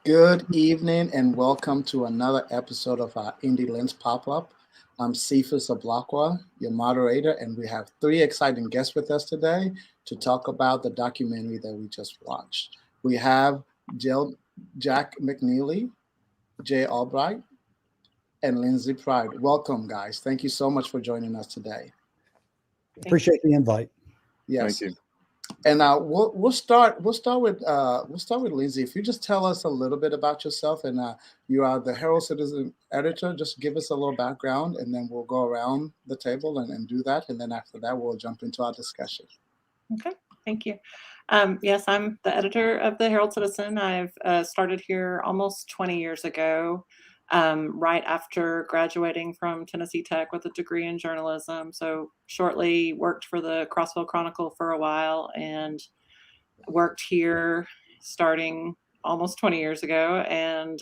Good evening and welcome to another episode of our Indie Lens Pop-Up. I'm Cephas Ablakwa, your moderator, and we have three exciting guests with us today to talk about the documentary that we just watched. We have Jill, Jack McNeely, Jay Albrecht, and Lindsay Pride. Welcome, guys. Thank you so much for joining us today. Appreciate the invite. Yes. Thank you. And we'll start with Lindsay. If you just tell us a little bit about yourself, and you are the Herald-Citizen editor. Just give us a little background, and then we'll go around the table and do that. And then after that, we'll jump into our discussion. Okay, thank you. Yes, I'm the editor of the Herald-Citizen. I've started here almost 20 years ago, right after graduating from Tennessee Tech with a degree in journalism. So shortly worked for the Crossville Chronicle for a while and worked here starting almost 20 years ago, and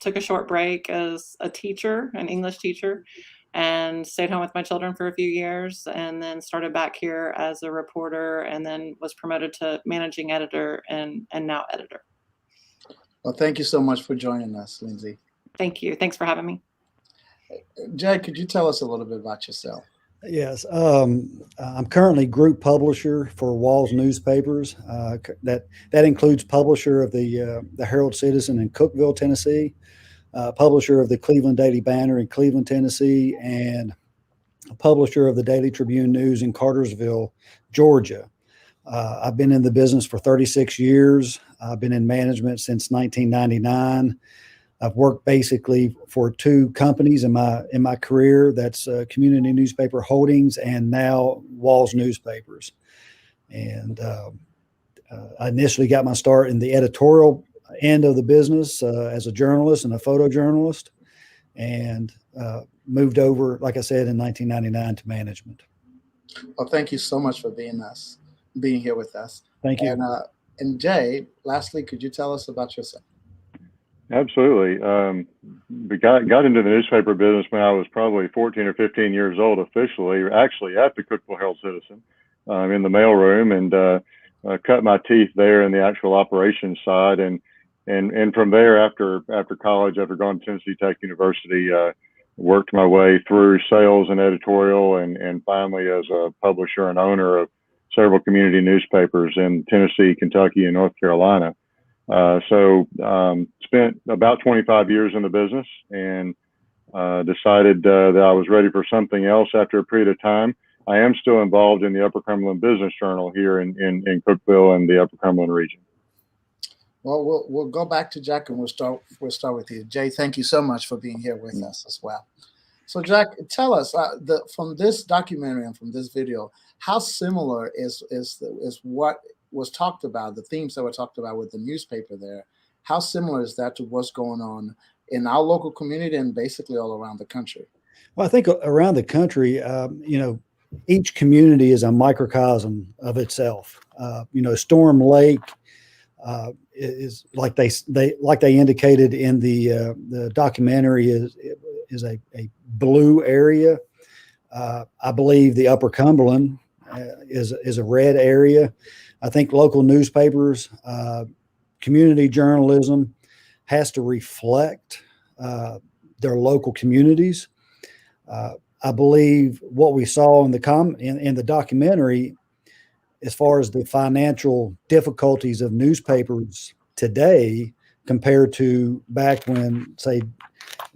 took a short break as a teacher, an English teacher, and stayed home with my children for a few years, and then started back here as a reporter, and then was promoted to managing editor and now editor. Well, thank you so much for joining us, Lindsay. Thank you. Thanks for having me. Jay, could you tell us a little bit about yourself? Yes, I'm currently group publisher for Walls Newspapers. That includes publisher of the Herald-Citizen in Cookeville, Tennessee, publisher of the Cleveland Daily Banner in Cleveland, Tennessee, and publisher of the Daily Tribune News in Cartersville, Georgia. I've been in the business for 36 years. I've been in management since 1999. I've worked basically for two companies in my career. That's Community Newspaper Holdings and now Walls Newspapers. And I initially got my start in the editorial end of the business as a journalist and a photojournalist, and moved over, like I said, in 1999 to management. Well, thank you so much for being here with us. Thank you. And Jay, lastly, could you tell us about yourself? Absolutely. We got into the newspaper business when I was probably 14 or 15 years old officially, actually at the Cookeville Herald-Citizen in the mailroom, and cut my teeth there in the actual operations side. And from there, after college, after going to Tennessee Tech University, worked my way through sales and editorial, and finally as a publisher and owner of several community newspapers in Tennessee, Kentucky, and North Carolina. So spent about 25 years in the business, and decided that I was ready for something else after a period of time. I am still involved in the Upper Cumberland Business Journal here in Cookeville and the Upper Cumberland region. Well, we'll go back to Jack, and we'll start with you. Jay, thank you so much for being here with us as well. So Jack, tell us from this documentary and from this video, how similar is what was talked about, the themes that were talked about with the newspaper there, how similar is that to what's going on in our local community and basically all around the country? Well, I think around the country, each community is a microcosm of itself. Storm Lake is like they indicated in the documentary is a blue area. I believe the Upper Cumberland is a red area. I think local newspapers, community journalism has to reflect their local communities. I believe what we saw in the documentary, as far as the financial difficulties of newspapers today compared to back when, say,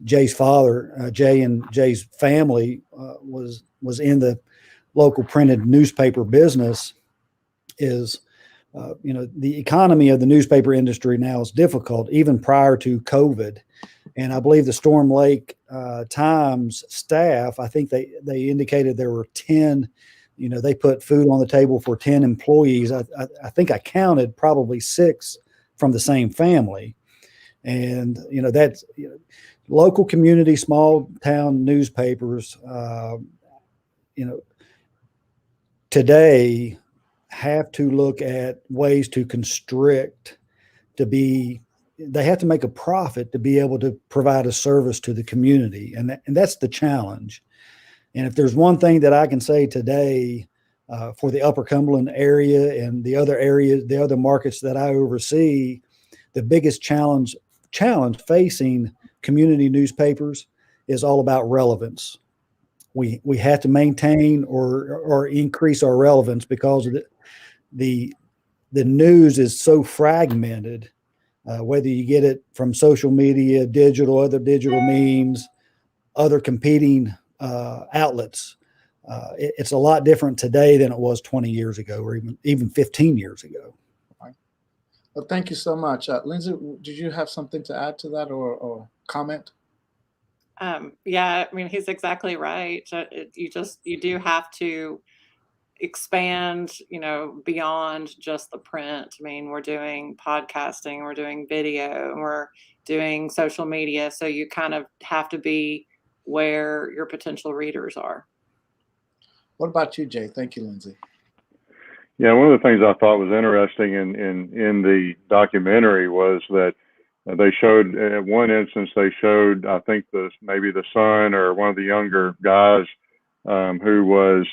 Jay's father, Jay and Jay's family was in the local printed newspaper business, is the economy of the newspaper industry now is difficult, even prior to COVID. And I believe the Storm Lake Times staff, I think they indicated there were 10, they put food on the table for 10 employees. I think I counted probably 6 from the same family. And, that's local community, small town newspapers, today have to look at ways to constrict they have to make a profit to be able to provide a service to the community. And that's the challenge. And if there's one thing that I can say today for the Upper Cumberland area and the other areas, the other markets that I oversee, the biggest challenge facing community newspapers is all about relevance. We have to maintain or increase our relevance because of the news is so fragmented. Whether you get it from social media, other digital means, other competing outlets, it's a lot different today than it was 20 years ago, or even 15 years ago. Well, thank you so much. Lindsay, did you have something to add to that or comment? Yeah, I mean, he's exactly right. You do have to expand, beyond just the print. I mean, we're doing podcasting, we're doing video, and we're doing social media. So you kind of have to be where your potential readers are. What about you, Jay? Thank you, Lindsay. Yeah, one of the things I thought was interesting in the documentary was that they showed, at one instance, they showed, I think, maybe the son or one of the younger guys who was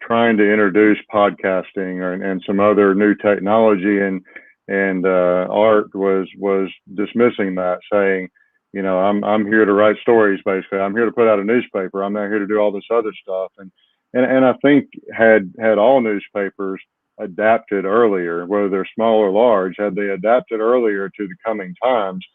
trying to introduce podcasting and some other new technology, and Art was dismissing that, saying, I'm here to write stories. Basically, I'm here to put out a newspaper. I'm not here to do all this other stuff. And I think had all newspapers adapted earlier, whether they're small or large, had they adapted earlier to the coming times,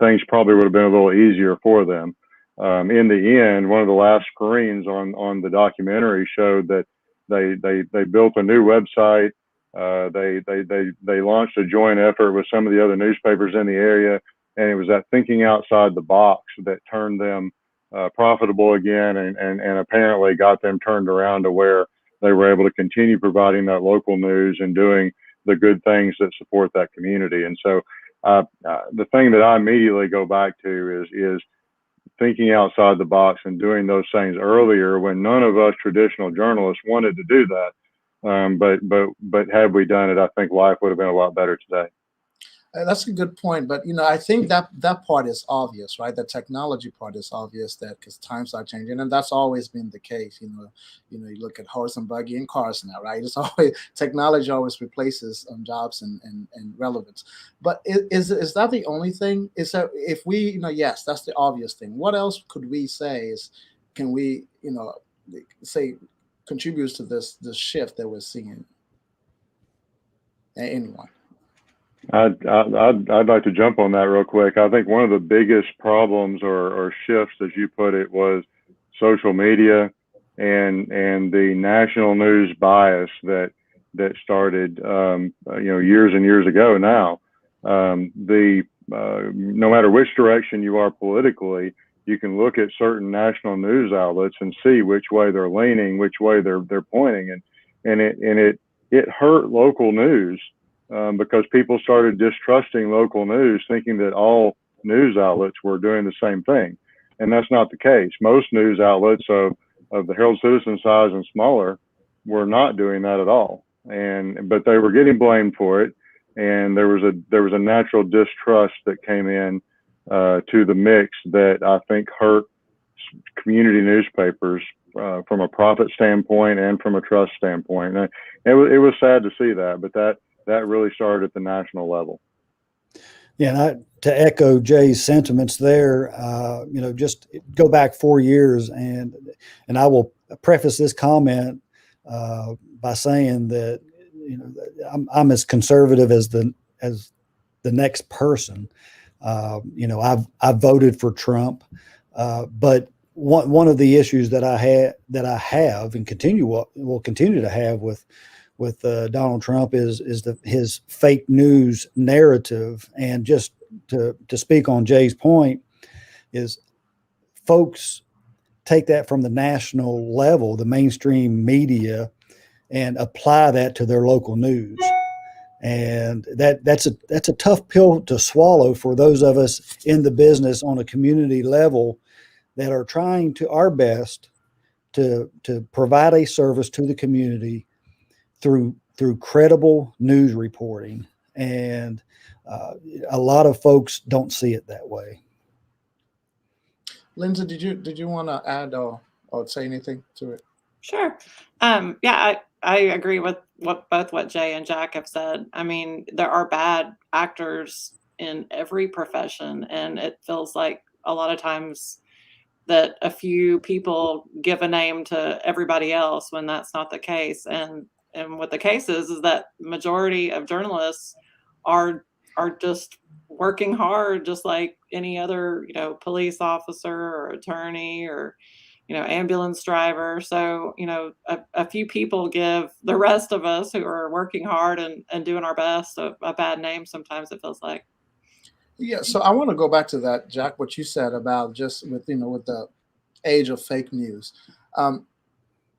things probably would have been a little easier for them. In the end, one of the last screens on the documentary showed that they built a new website. They launched a joint effort with some of the other newspapers in the area, and it was that thinking outside the box that turned them profitable again, and apparently got them turned around to where they were able to continue providing that local news and doing the good things that support that community. And so the thing that I immediately go back to is thinking outside the box and doing those things earlier when none of us traditional journalists wanted to do that. But had we done it, I think life would have been a lot better today. That's a good point, but I think that part is obvious, right? The technology part is obvious, that because times are changing, and that's always been the case. You look at horse and buggy and cars now, right? It's always technology always replaces jobs and relevance. But is that the only thing? Is that if we yes, that's the obvious thing. What else could we say can we say contributes to this shift that we're seeing? Anyone? I'd like to jump on that real quick. I think one of the biggest problems or shifts, as you put it, was social media and the national news bias that started years and years ago now. No matter which direction you are politically, you can look at certain national news outlets and see which way they're leaning, which way they're pointing, and it hurt local news. Because people started distrusting local news, thinking that all news outlets were doing the same thing. And that's not the case. Most news outlets of the Herald-Citizen size and smaller were not doing that at all. But they were getting blamed for it. And there was a natural distrust that came in to the mix that I think hurt community newspapers from a profit standpoint and from a trust standpoint. And it was sad to see that, but that really started at the national level. Yeah, and to echo Jay's sentiments there, just go back 4 years, and I will preface this comment by saying that I'm as conservative as the next person. I've voted for Trump, but one of the issues that I have and will continue to have with Donald Trump is his fake news narrative. And just to speak on Jay's point, is folks take that from the national level, the mainstream media, and apply that to their local news. And that's a tough pill to swallow for those of us in the business on a community level that are trying to our best to provide a service to the community through credible news reporting. And a lot of folks don't see it that way. Lindsay, did you want to add or say anything to it? Sure. Yeah, I agree with what Jay and Jack have said. I mean, there are bad actors in every profession. And it feels like a lot of times that a few people give a name to everybody else when that's not the case. And what the case is that majority of journalists are just working hard, just like any other, police officer or attorney or, ambulance driver. So, a few people give the rest of us who are working hard and doing our best a bad name sometimes, it feels like. Yeah, so I want to go back to that, Jack, what you said about just with the age of fake news. Um,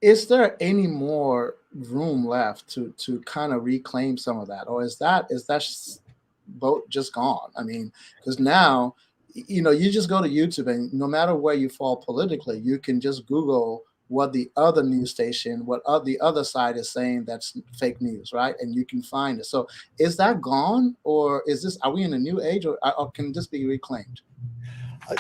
is there any more room left to kind of reclaim some of that, or is that boat just gone? I mean, because now, you just go to YouTube, and no matter where you fall politically, you can just Google what the other news station, the other side is saying that's fake news, right? And you can find it. So is that gone, or are we in a new age, or can this be reclaimed?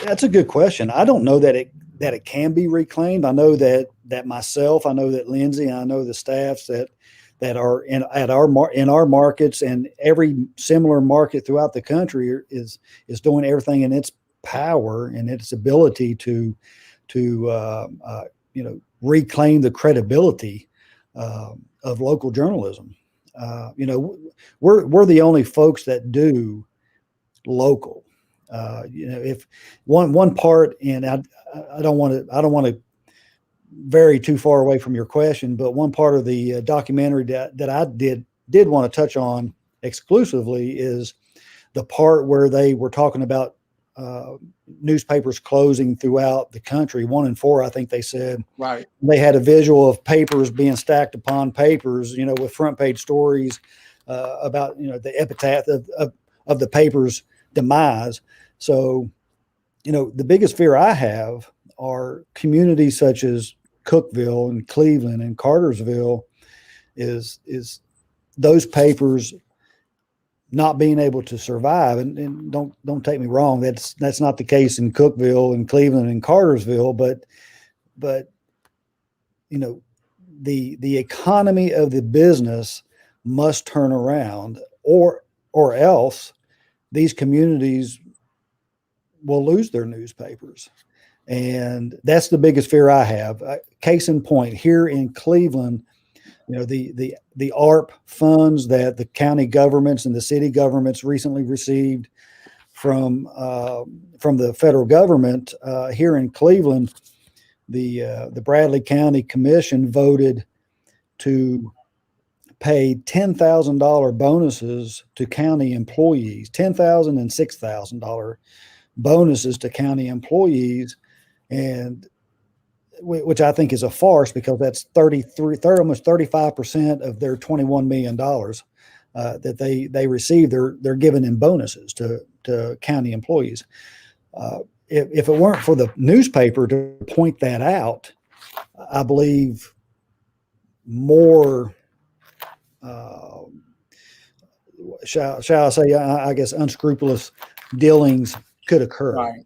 That's a good question. I don't know that it can be reclaimed. I know that myself, I know that Lindsay, I know the staffs that are in our markets, and every similar market throughout the country is doing everything in its power and its ability to reclaim the credibility of local journalism. We're the only folks that do local. If one part, and I don't want to vary too far away from your question, but one part of the documentary that I did want to touch on exclusively is the part where they were talking about newspapers closing throughout the country. 1 in 4, I think they said. Right. They had a visual of papers being stacked upon papers, with front page stories about the epitaph of the paper's demise. So, the biggest fear I have are communities such as Cookeville and Cleveland and Cartersville is those papers not being able to survive. And don't take me wrong, that's not the case in Cookeville and Cleveland and Cartersville, but the economy of the business must turn around, or else these communities will lose their newspapers. And that's the biggest fear I have. Case in point, here in Cleveland, the ARP funds that the county governments and the city governments recently received from the federal government, here in Cleveland, the Bradley County Commission voted to pay $10,000 bonuses to county employees, $10,000 and $6,000 bonuses to county employees, and which I think is a farce, because that's almost 35% of their $21 million that they receive. They're given in bonuses to county employees. If it weren't for the newspaper to point that out, I believe more, shall I say, I guess, unscrupulous dealings could occur. Right.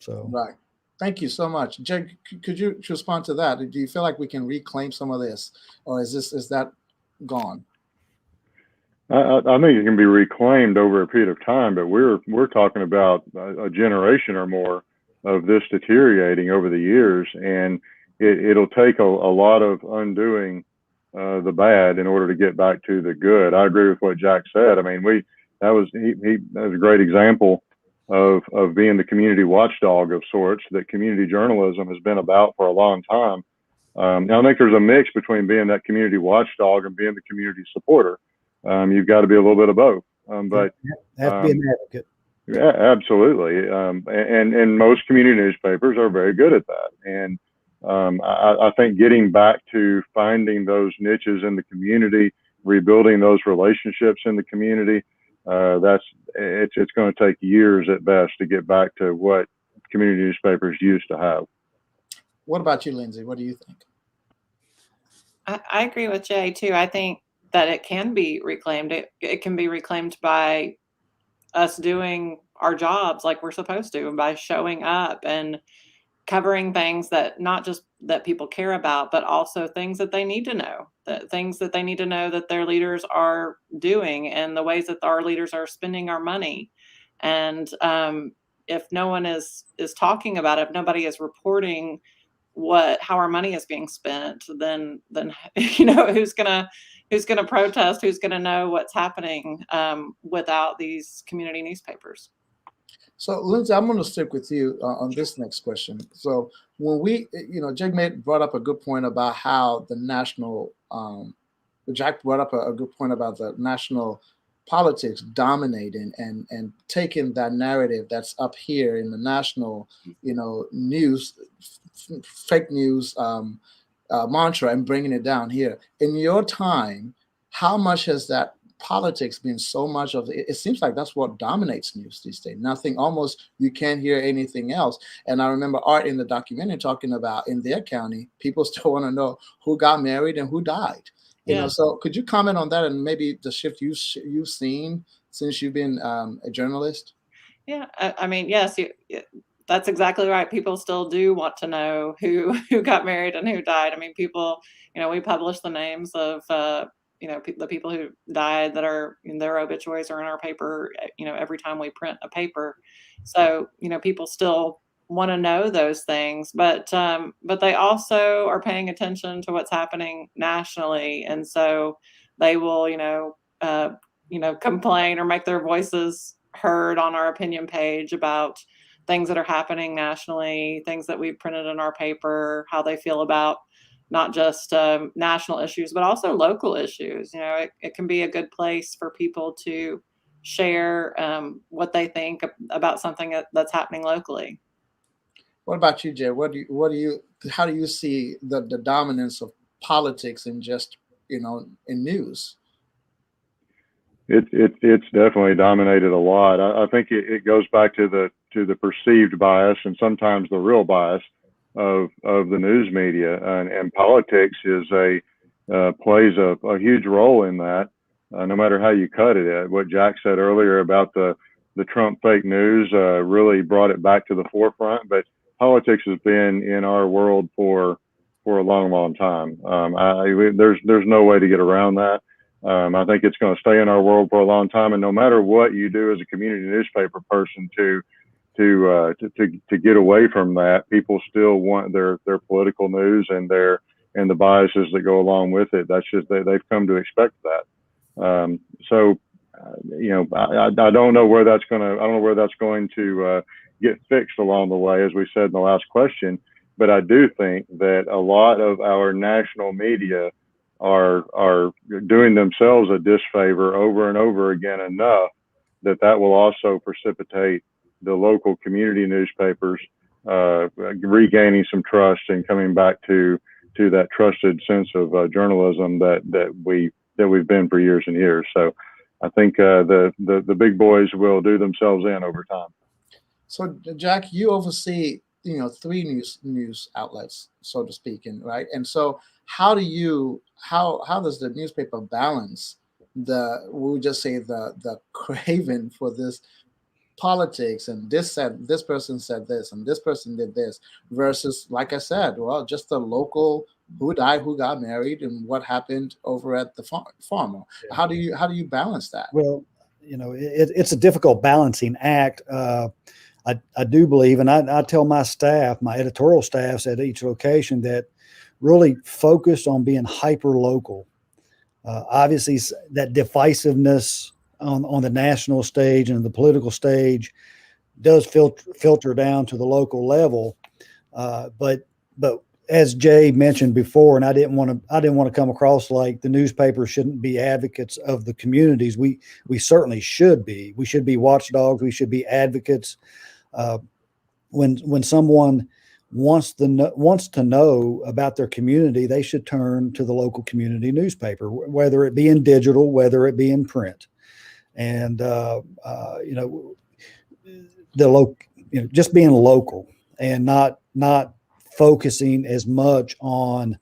So, right. Thank you so much. Jake, could you respond to that? Do you feel like we can reclaim some of this, or is that gone? I think it can be reclaimed over a period of time, but we're talking about a generation or more of this deteriorating over the years, and it'll take a lot of undoing the bad in order to get back to the good. I agree with what Jack said. I mean, that was a great example of being the community watchdog of sorts that community journalism has been about for a long time. Now, I think there's a mix between being that community watchdog and being the community supporter. You've got to be a little bit of both. But have to be an advocate. Yeah, absolutely. And most community newspapers are very good at that. And I think getting back to finding those niches in the community, rebuilding those relationships in the community, it's going to take years at best to get back to what community newspapers used to have. What about you, Lindsay? What do you think? I agree with Jay too. I think that it can be reclaimed. It can be reclaimed by us doing our jobs like we're supposed to, and by showing up and covering things that not just that people care about, but also things that they need to know, things that they need to know that their leaders are doing, and the ways that our leaders are spending our money. And if no one is talking about it, if nobody is reporting how our money is being spent, then who's gonna protest, who's gonna know what's happening without these community newspapers. So, Lindsay, I'm going to stick with you on this next question. So, when Jake brought up a good point about how the national, Jack brought up a good point about the national politics dominating and taking that narrative that's up here in the national, news, fake news mantra and bringing it down here. In your time, how much has that politics been so much of it? It seems like that's what dominates news these days. Nothing, almost, you can't hear anything else. And I remember Art in the documentary talking about in their county, people still want to know who got married and who died. So could you comment on that and maybe the shift you've seen since you've been a journalist? Yeah, I mean, yes, that's exactly right. People still do want to know who got married and who died. I mean, people, we publish the names of the people who died that are in their obituaries are in our paper, every time we print a paper. So, people still want to know those things, but they also are paying attention to what's happening nationally. And so they will, complain or make their voices heard on our opinion page about things that are happening nationally, things that we've printed in our paper, how they feel about not just national issues, but also local issues. It can be a good place for people to share what they think about something that's happening locally. What about you, Jay? How do you see the dominance of politics in just, in news? It's definitely dominated a lot. I think it goes back to the perceived bias and sometimes the real bias of the news media, and politics plays a huge role in that, no matter how you cut it. What Jack said earlier about the Trump fake news really brought it back to the forefront. But politics has been in our world for a long time. There's no way to get around that. I think it's going to stay in our world for a long time, and no matter what you do as a community newspaper person to get away from that, people still want their political news and the biases that go along with it. That's just they've come to expect that. I don't know where that's going to get fixed along the way, as we said in the last question. But I do think that a lot of our national media are doing themselves a disfavor over and over again enough that will also precipitate the local community newspapers regaining some trust and coming back to that trusted sense of journalism that we've been for years and years. So I think the big boys will do themselves in over time. So Jack, you oversee three news outlets, so to speak, and so how does the newspaper balance the craving for this politics and this person said this and this person did this versus, like I said, well, just the local who died, who got married, and what happened over at the farm? Yeah. How do you balance that? Well, it's a difficult balancing act. I do believe, and I tell my staff, my editorial staffs at each location, that really focus on being hyper local. Obviously, that divisiveness on the national stage and the political stage does filter down to the local level. But as Jay mentioned before, and I didn't want to come across like the newspaper shouldn't be advocates of the communities. We certainly should be. We should be watchdogs. We should be advocates. When someone wants to know about their community, they should turn to the local community newspaper, whether it be in digital, whether it be in print. And just being local and not focusing as much on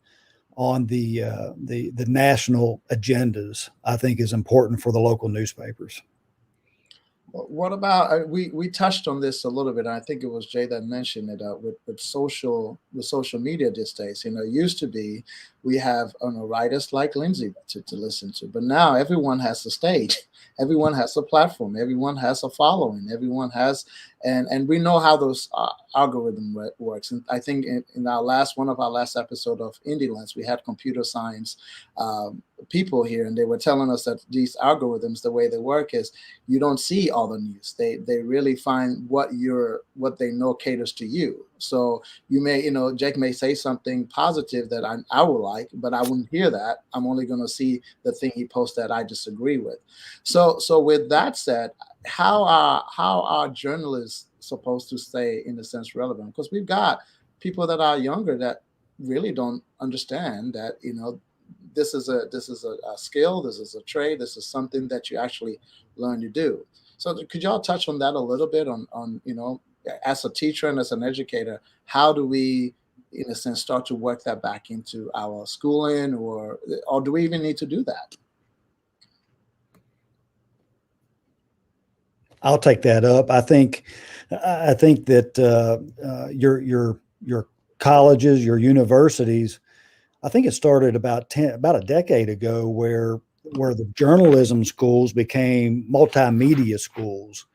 the national agendas, I think is important for the local newspapers. What about we touched on this a little bit, and I think it was Jay that mentioned it with social with social media these days. It used to be we have writers like Lindsay to listen to, but now everyone has a stage, everyone has a platform, everyone has a following, everyone has, and we know how those algorithm works. And I think in one of our last episode of Indie Lens, we had computer science people here, and they were telling us that these algorithms, the way they work is you don't see all the news. They really find what they know caters to you. So you may, Jake may say something positive that I would like, but I wouldn't hear that. I'm only going to see the thing he posts that I disagree with. So with that said, how are journalists supposed to stay, in a sense, relevant? Because we've got people that are younger that really don't understand that, this is a skill, this is a trade, this is something that you actually learn to do. So could y'all touch on that a little bit on as a teacher and as an educator, how do we, in a sense, start to work that back into our schooling, or do we even need to do that? I'll take that up. I think that your colleges, your universities, I think it started about a decade ago, where the journalism schools became multimedia schools,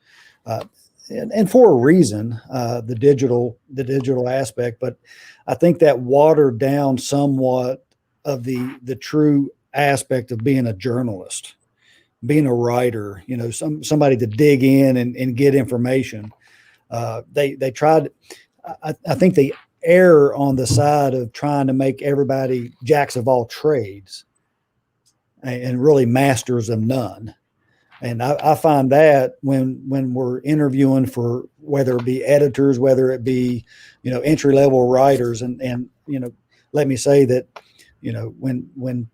and for a reason, the digital aspect. But I think that watered down somewhat of the true aspect of being a journalist, being a writer. Somebody to dig in and get information. They tried. I think they err on the side of trying to make everybody jacks of all trades and really masters of none. And I find that when we're interviewing for, whether it be editors, whether it be, entry level writers, and let me say that, when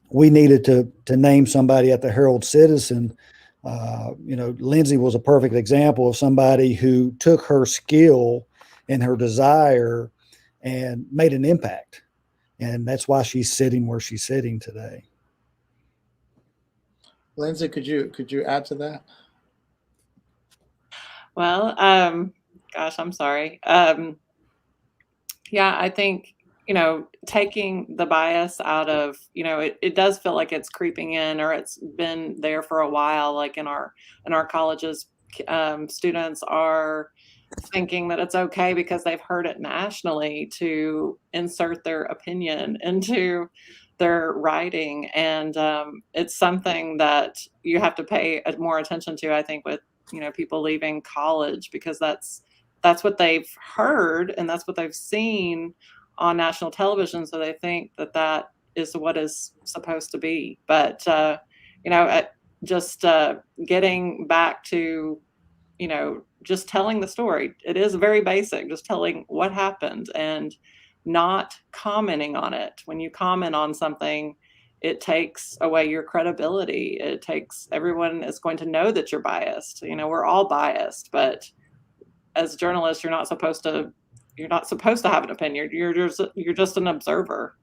we needed to name somebody at the Herald-Citizen, Lindsay was a perfect example of somebody who took her skill and her desire and made an impact. And that's why she's sitting where she's sitting today. Lindsay, could you add to that? Well, gosh, I'm sorry. Yeah, I think, taking the bias out of, it does feel like it's creeping in, or it's been there for a while. Like in our colleges, students are thinking that it's okay because they've heard it nationally to insert their opinion into their writing. And it's something that you have to pay more attention to, I think, with, people leaving college, because that's what they've heard and that's what they've seen on national television. So they think that is what is supposed to be. But, just getting back to, just telling the story. It is very basic, just telling what happened and not commenting on it. When you comment on something, it takes away your credibility. Everyone is going to know that you're biased. We're all biased, but as journalists, you're not supposed to have an opinion. You're just an observer.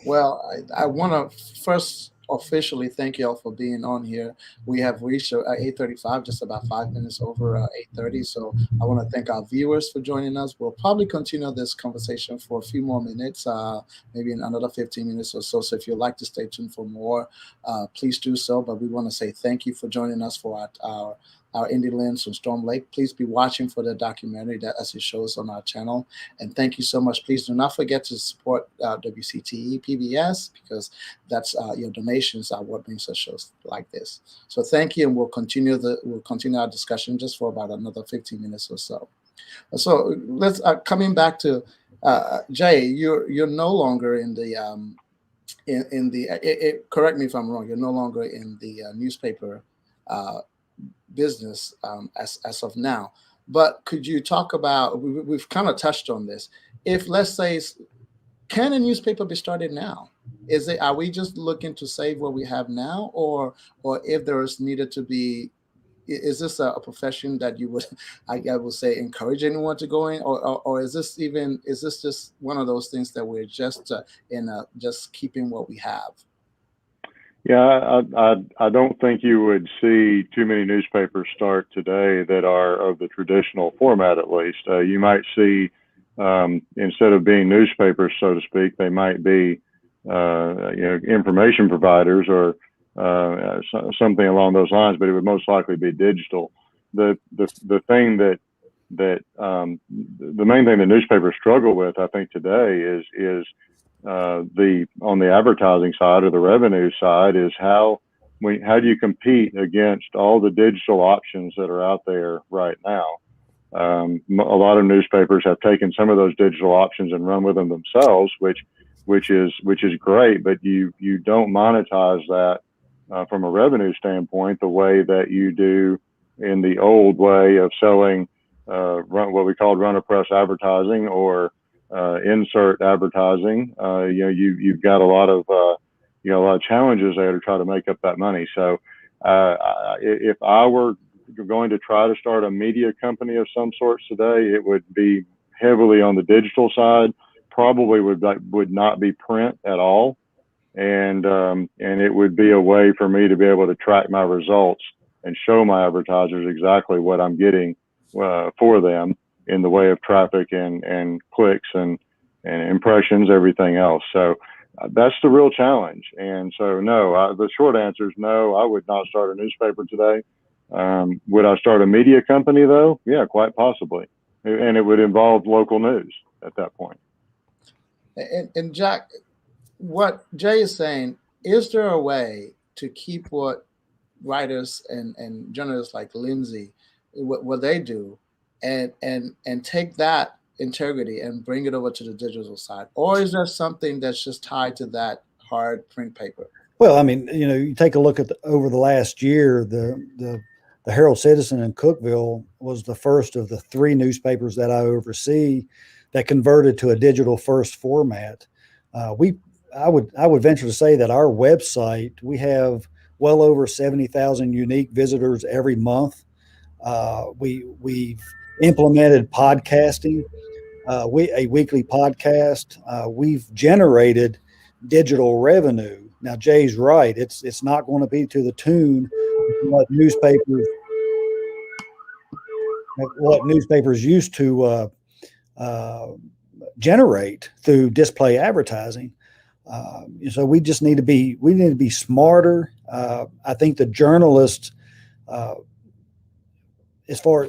Well, I want to first officially thank you all for being on here. We have reached 8:35, just about 5 minutes over 8:30. So I want to thank our viewers for joining us. We'll probably continue this conversation for a few more minutes, maybe in another 15 minutes or so. So if you'd like to stay tuned for more, please do so. But we want to say thank you for joining us for our Indie Lens on Storm Lake. Please be watching for the documentary that as it shows on our channel. And thank you so much. Please do not forget to support WCTE PBS, because that's your donations are what brings us shows like this. So thank you, and we'll continue our discussion just for about another 15 minutes or so. So let's coming back to Jay. You're no longer in the correct me if I'm wrong. You're no longer in the newspaper business as of now, but could you talk about, we've kind of touched on this, if, let's say, can a newspaper be started now? Are we just looking to save what we have now, or if there is needed to be, is this a profession that you would, I would say, encourage anyone to go in, or is this just one of those things that we're just just keeping what we have? Yeah, I don't think you would see too many newspapers start today that are of the traditional format, at least. You might see instead of being newspapers, so to speak, they might be information providers or something along those lines, but it would most likely be digital. The thing that the main thing that newspapers struggle with, I think, today is on the advertising side or the revenue side is how do you compete against all the digital options that are out there right now? A lot of newspapers have taken some of those digital options and run with them themselves, which is great, but you don't monetize that from a revenue standpoint the way that you do in the old way of selling what we called run of press advertising or insert advertising. You've got a lot of challenges there to try to make up that money. So if I were going to try to start a media company of some sorts today, it would be heavily on the digital side. Probably would not be print at all, and it would be a way for me to be able to track my results and show my advertisers exactly what I'm getting for them in the way of traffic and clicks and impressions, everything else. So that's the real challenge. And so the short answer is no, I would not start a newspaper today. Would I start a media company though? Yeah, quite possibly, and it would involve local news at that point. And Jack, what Jay is saying, is there a way to keep what writers and journalists like Lindsay, what they do, and take that integrity and bring it over to the digital side? Or is there something that's just tied to that hard print paper? Well, I mean, you take a look at over the last year, the Herald-Citizen in Cookeville was the first of the 3 newspapers that I oversee that converted to a digital first format. I would venture to say that our website, we have well over 70,000 unique visitors every month. We've implemented podcasting, a weekly podcast. We've generated digital revenue. Now, Jay's right. It's not going to be to the tune of what newspapers used to generate through display advertising. So we just need to be smarter. I think the journalists, as far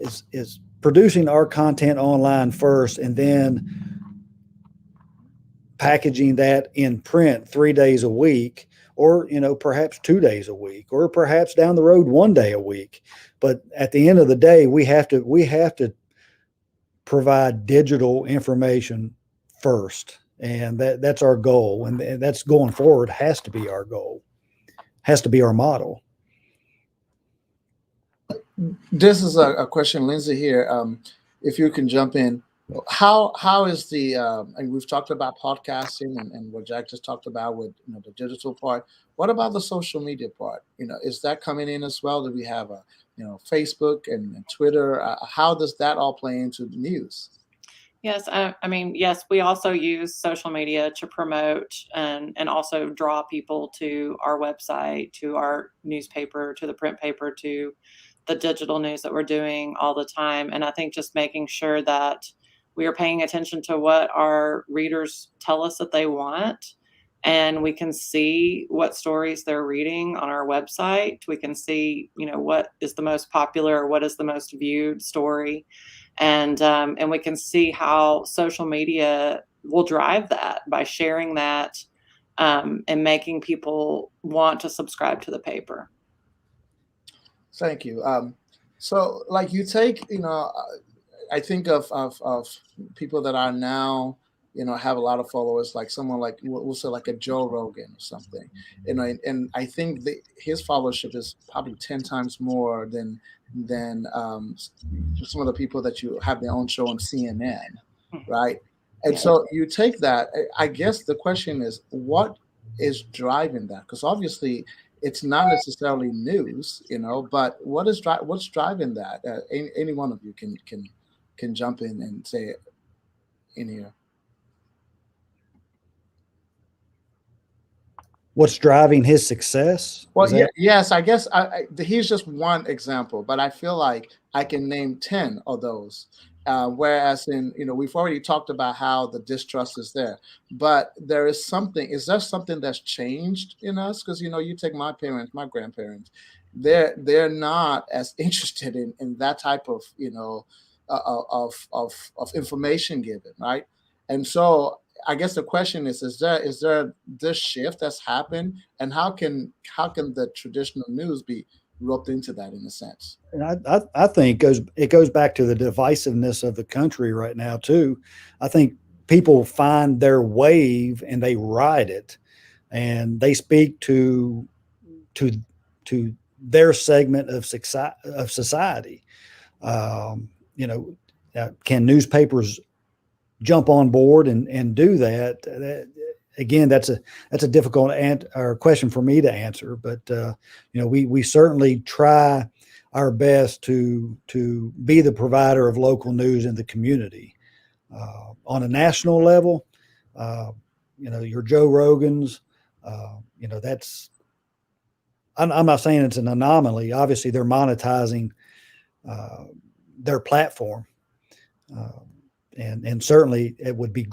as producing our content online first and then packaging that in print 3 days a week, or perhaps 2 days a week, or perhaps down the road 1 day a week. But at the end of the day, we have to provide digital information first, and that's our goal, and that's going forward has to be our goal, has to be our model. This is a question, Lindsay here. If you can jump in, how is the and we've talked about podcasting and what Jack just talked about with the digital part. What about the social media part? Is that coming in as well? Do we have a Facebook and Twitter? How does that all play into the news? Yes, yes, we also use social media to promote and also draw people to our website, to our newspaper, to the print paper, to the digital news that we're doing all the time. And I think just making sure that we are paying attention to what our readers tell us that they want. And we can see what stories they're reading on our website. We can see, what is the most popular, what is the most viewed story. And we can see how social media will drive that by sharing that and making people want to subscribe to the paper. Thank you. So like you take, I think of people that are now, have a lot of followers, like someone like, we'll say like a Joe Rogan or something, and I think his followership is probably 10 times more than some of the people that you have their own show on CNN, right? And so you take that, I guess the question is, what is driving that? Because obviously it's not necessarily news, but what's driving that? Any one of you can jump in and say it in here. What's driving his success? Well, yes, I guess he's just one example, but I feel like I can name 10 of those. Whereas we've already talked about how the distrust is there, but is there something that's changed in us? Because, you take my parents, my grandparents, they're not as interested in that type of, of information given, right? And so I guess the question is there this shift that's happened, and how can the traditional news be roped into that in a sense? And I think it goes back to the divisiveness of the country right now too. I think people find their wave and they ride it, and they speak to their segment of society. Can newspapers jump on board and do that? Again, that's a difficult question for me to answer, but we certainly try our best to be the provider of local news in the community. On a national level, your Joe Rogans, that's. I'm not saying it's an anomaly. Obviously, they're monetizing their platform, and certainly it would be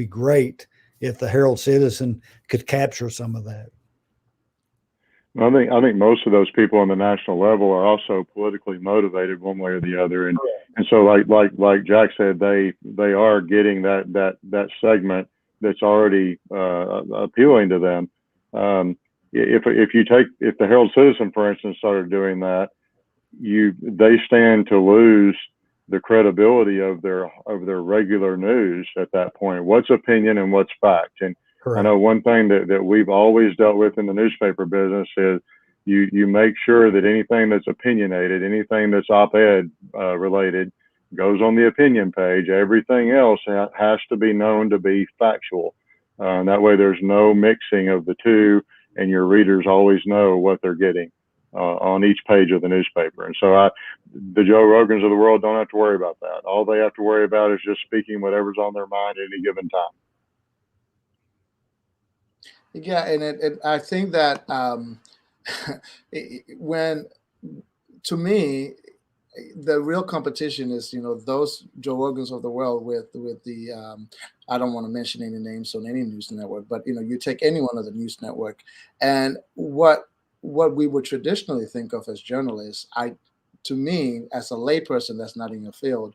great if the Herald-Citizen could capture some of that. Well, I think most of those people on the national level are also politically motivated one way or the other, and so like Jack said, they are getting that segment that's already appealing to them. If the Herald-Citizen, for instance, started doing that, they stand to lose the credibility of their regular news at that point. What's opinion and what's fact? And correct. I know one thing that we've always dealt with in the newspaper business is you make sure that anything that's opinionated, anything that's op-ed related, goes on the opinion page. Everything else has to be known to be factual. That way there's no mixing of the two, and your readers always know what they're getting on each page of the newspaper. And so the Joe Rogans of the world don't have to worry about that. All they have to worry about is just speaking whatever's on their mind at any given time. Yeah, and I think that to me, the real competition is, those Joe Rogans of the world with the I don't want to mention any names on any news network, but you take any one of the news network, and what we would traditionally think of as journalists, to me, as a layperson that's not in your field,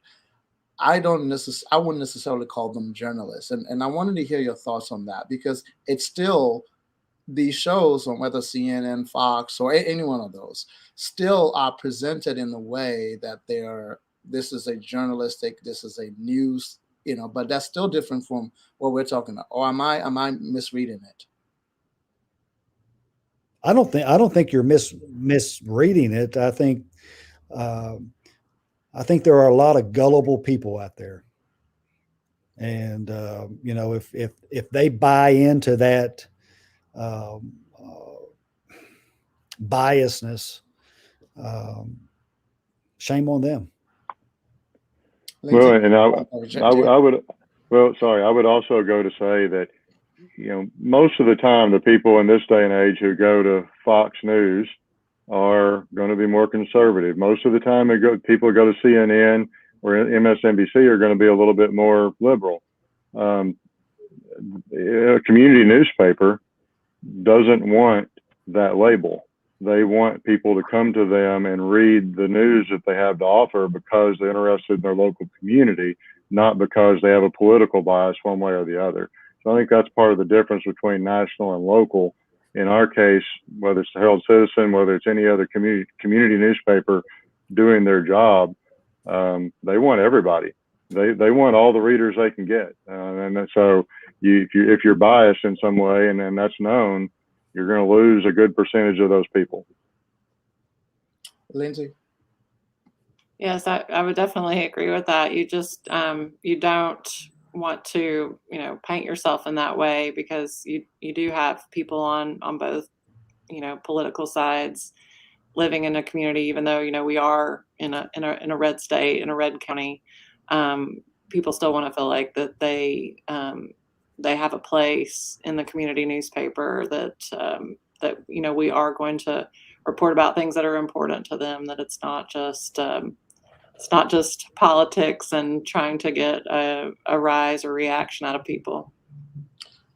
I wouldn't necessarily call them journalists, and I wanted to hear your thoughts on that, because it's still, these shows, on whether CNN, Fox, or any one of those, still are presented in the way that this is a journalistic, this is a news, but that's still different from what we're talking about. Or am I misreading it? I don't think you're misreading it. I think there are a lot of gullible people out there, and if they buy into that biasness, shame on them. Well, and I would also go to say that, most of the time, the people in this day and age who go to Fox News are going to be more conservative. Most of the time, people who go to CNN or MSNBC are going to be a little bit more liberal. A community newspaper doesn't want that label. They want people to come to them and read the news that they have to offer because they're interested in their local community, not because they have a political bias one way or the other. So I think that's part of the difference between national and local. In our case, whether it's the Herald-Citizen, whether it's any other community newspaper doing their job, they want everybody. They want all the readers they can get. And so if you're biased in some way, and that's known, you're going to lose a good percentage of those people. Lindsay? Yes, I would definitely agree with that. You just, you don't want to, paint yourself in that way, because you do have people on both, political sides living in a community, even though, we are in a red state, in a red county. People still want to feel like that they have a place in the community newspaper, that we are going to report about things that are important to them, that it's not just It's not just politics and trying to get a rise or reaction out of people.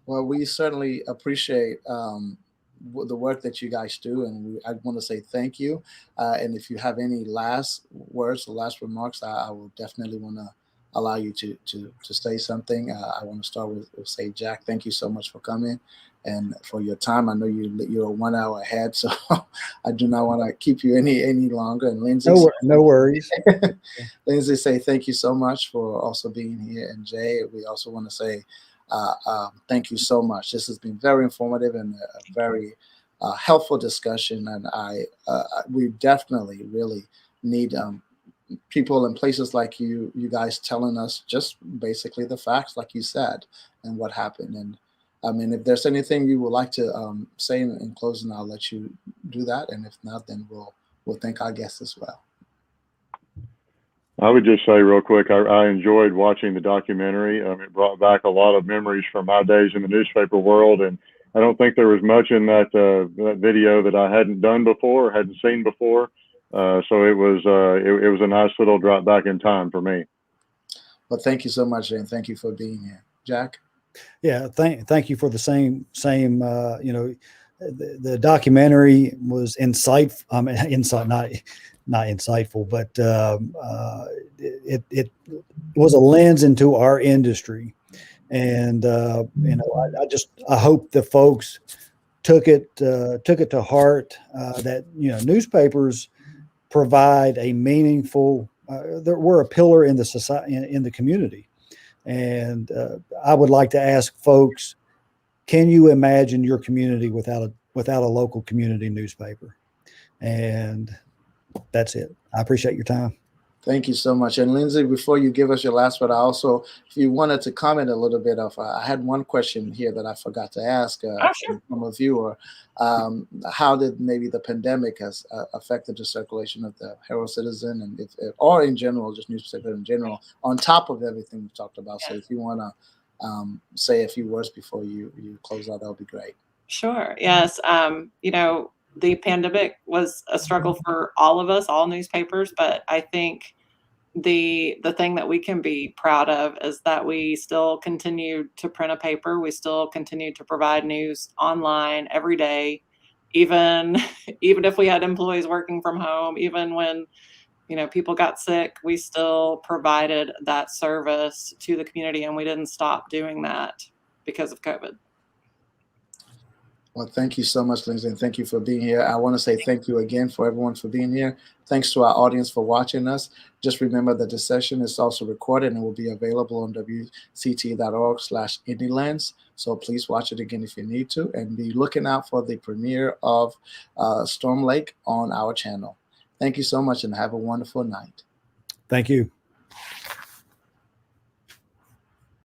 Well, we certainly appreciate the work that you guys do, and I want to say thank you. And if you have any last words or last remarks, I will definitely want to allow you to say something. I want to start with say, Jack, thank you so much for coming and for your time. I know you're 1 hour ahead, so I do not want to keep you any longer. And Lindsay, No worries. Lindsay, say thank you so much for also being here. And Jay, we also want to say thank you so much. This has been very informative and a very helpful discussion. And we definitely really need people in places like you guys telling us just basically the facts, like you said, and what happened. And I mean, if there's anything you would like to say in closing, I'll let you do that. And if not, then we'll thank our guests as well. I would just say real quick, I enjoyed watching the documentary. It brought back a lot of memories from my days in the newspaper world, and I don't think there was much in that video that I hadn't done before or hadn't seen before. So it was a nice little drop back in time for me. Well, thank you so much, and thank you for being here, Jack. Yeah, thank you for the same. The documentary was insightful. I mean, not insightful, but it was a lens into our industry, and I hope the folks took it to heart that newspapers provide a meaningful. We're a pillar in the society, in the community, and I would like to ask folks: can you imagine your community without a local community newspaper? And that's it. I appreciate your time. Thank you so much. And Lindsay, before you give us your last word, if you wanted to comment a little bit I had one question here that I forgot to ask Sure. from a viewer. How did maybe the pandemic has affected the circulation of the Herald-Citizen and or in general, just newspaper in general, on top of everything we've talked about? So if you want to say a few words before you close out, that would be great. Sure. Yes. The pandemic was a struggle for all of us, all newspapers, but I think the thing that we can be proud of is that we still continue to print a paper. We still continue to provide news online every day, even if we had employees working from home, even when people got sick, we still provided that service to the community, and we didn't stop doing that because of COVID. Well, thank you so much, Lindsay, and thank you for being here. I want to say thank you again for everyone for being here. Thanks to our audience for watching us. Just remember that the session is also recorded and will be available on WCTE.org/IndieLens. So please watch it again if you need to, and be looking out for the premiere of Storm Lake on our channel. Thank you so much, and have a wonderful night. Thank you.